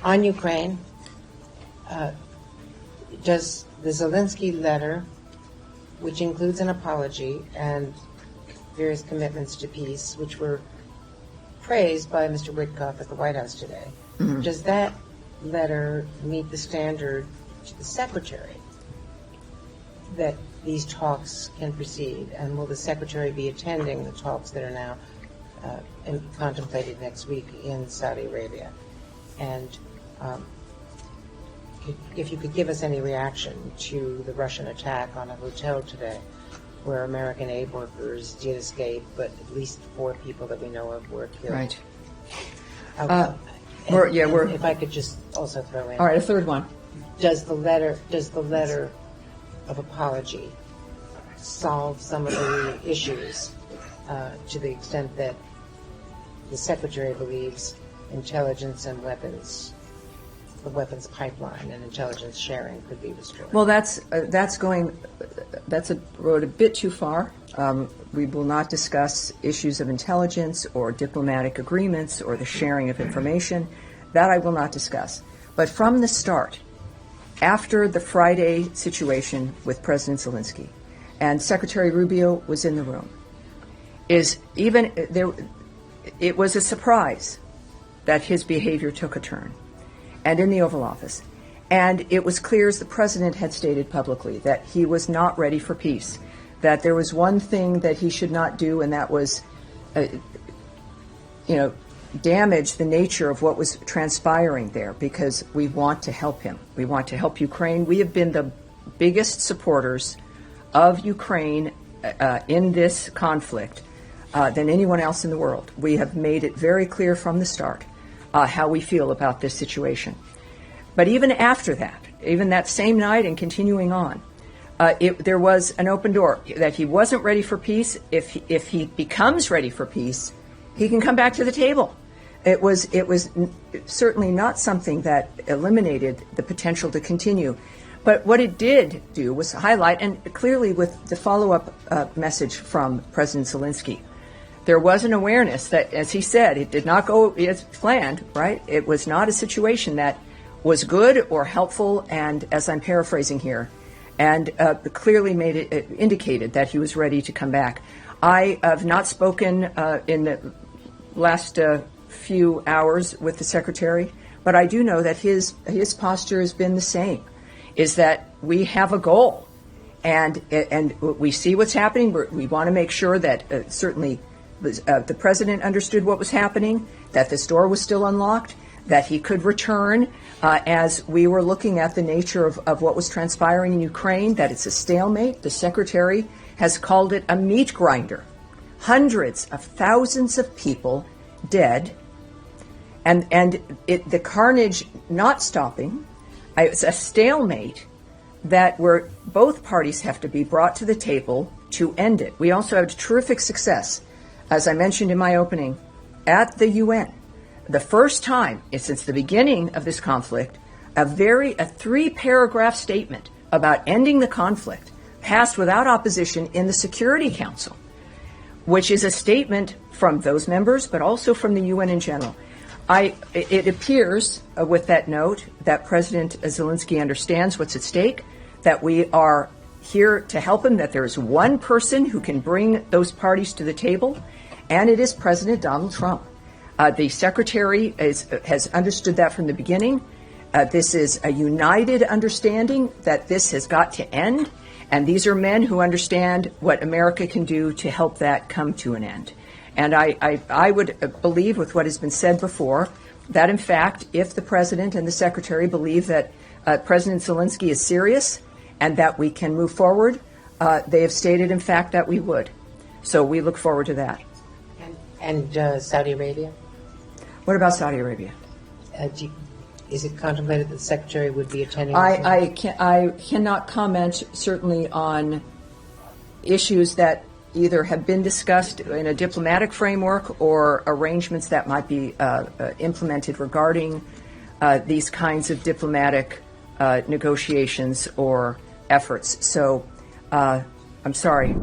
On Ukraine, does the Zelensky letter, which includes an apology and various commitments to peace, which were praised by Mr. Witkoff at the White House today, does that letter meet the standard to the Secretary that these talks can proceed? And will the Secretary be attending the talks that are now contemplated next week in Saudi Arabia? And if you could give us any reaction to the Russian attack on a hotel today, where American aid workers did escape, but at least 4 people that we know of were killed. Right. If I could just also throw in. All right, a third one. Does the letter of apology solve some of the issues to the extent that the Secretary believes intelligence and the weapons pipeline and intelligence sharing could be restored? Well, that's a road a bit too far. We will not discuss issues of intelligence or diplomatic agreements or the sharing of information. That I will not discuss. But from the start, after the Friday situation with President Zelensky, and Secretary Rubio was in the room, it was a surprise that his behavior took a turn, and in the Oval Office. And it was clear, as the president had stated publicly, that he was not ready for peace, that there was one thing that he should not do, and that was, damage the nature of what was transpiring there, because we want to help him. We want to help Ukraine. We have been the biggest supporters of Ukraine in this conflict than anyone else in the world. We have made it very clear from the start how we feel about this situation. But even after that, even that same night and continuing on, there was an open door that he wasn't ready for peace. If he becomes ready for peace, he can come back to the table. It was certainly not something that eliminated the potential to continue. But what it did do was highlight, and clearly with the follow-up message from President Zelensky, there was an awareness that, as he said, it did not go as planned, right? It was not a situation that was good or helpful, and as I'm paraphrasing here, and clearly indicated that he was ready to come back. I have not spoken in the last few hours with the Secretary, but I do know that his posture has been the same, is that we have a goal, and we see what's happening. We want to make sure that certainly the President understood what was happening, that this door was still unlocked, that he could return as we were looking at the nature of what was transpiring in Ukraine, that it's a stalemate. The Secretary has called it a meat grinder. Hundreds of thousands of people dead, and the carnage not stopping. It's a stalemate that where both parties have to be brought to the table to end it. We also had terrific success, as I mentioned in my opening, at the UN. The first time since the beginning of this conflict, a 3-paragraph statement about ending the conflict passed without opposition in the Security Council, which is a statement from those members, but also from the UN in general. It appears with that note that President Zelensky understands what's at stake, that we are here to help him, that there is one person who can bring those parties to the table, and it is President Donald Trump. The Secretary has understood that from the beginning. This is a united understanding that this has got to end, and these are men who understand what America can do to help that come to an end. And I would believe, with what has been said before, that in fact, if the President and the Secretary believe that President Zelensky is serious and that we can move forward, they have stated, in fact, that we would. So we look forward to that. And Saudi Arabia? What about Saudi Arabia? Is it contemplated that the Secretary would be attending? I cannot comment certainly on issues that either have been discussed in a diplomatic framework or arrangements that might be implemented regarding these kinds of diplomatic negotiations or efforts. So I'm sorry.